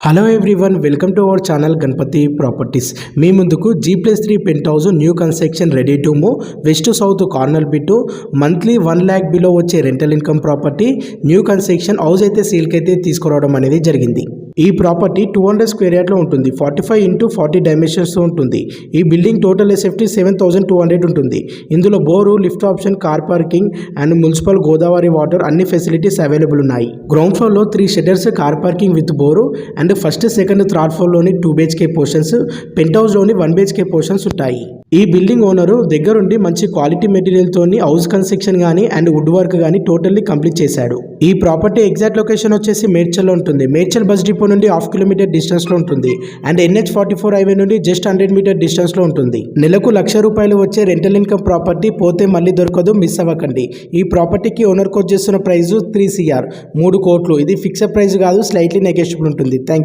Hello everyone, welcome to our channel Ganapathi properties. మీ ముందుకు G+3 penthouse new construction ready to move west south corner bit monthly 1 lakh below వచ్చే rental income property new construction house అయితే సేల్కి అయితే తీసుకురావడం అనేది జరిగింది. ఈ ప్రాపర్టీ 200 స్క్వేర్ యార్డ్లో ఉంటుంది. 45x40 డైమెన్షన్స్తో ఉంటుంది. ఈ బిల్డింగ్ టోటల్ ఎస్ఎఫ్టీ 7200 ఉంటుంది. ఇందులో bore, lift option, car parking and municipal Godavari water అన్ని ఫెసిలిటీస్ అవైలబుల్ ఉన్నాయి. గ్రౌండ్ ఫ్లోర్లో 3 shutters, car parking with bore and first, second, third ఫ్లోర్లోని 2 BHK పోర్షన్స్, పెంట్ హౌస్లోని 1 BHK పోర్షన్స్ ఉంటాయి. ఈ బిల్డింగ్ ఓనరు దగ్గరుండి మంచి క్వాలిటీ మెటీరియల్తోని హౌస్ కన్స్ట్రక్షన్ కానీ అండ్ వుడ్ వర్క్ కానీ టోటల్లీ కంప్లీట్ చేశాడు. ఈ ప్రాపర్టీ ఎగ్జాక్ట్ లొకేషన్ వచ్చేసి మేడ్చల్లో ఉంటుంది. మేడ్చల్ బస్ డిపో నుండి 1/2 kilometer డిస్టెన్స్లో ఉంటుంది అండ్ NH44 హైవే నుండి జస్ట్ 100 meter డిస్టెన్స్లో ఉంటుంది. నెలకు ₹1,00,000 వచ్చే రెంటల్ ఇన్కమ్ ప్రాపర్టీ, పోతే మళ్ళీ దొరకదు, మిస్ అవ్వకండి. ఈ ప్రాపర్టీకి ఓనర్ కోట్ చేస్తున్న ప్రైస్ 3 CR, 3 కోట్లు. ఇది ఫిక్స్డ్ ప్రైస్ కాదు, స్లైట్లీ నెగోషియబుల్ ఉంటుంది. థ్యాంక్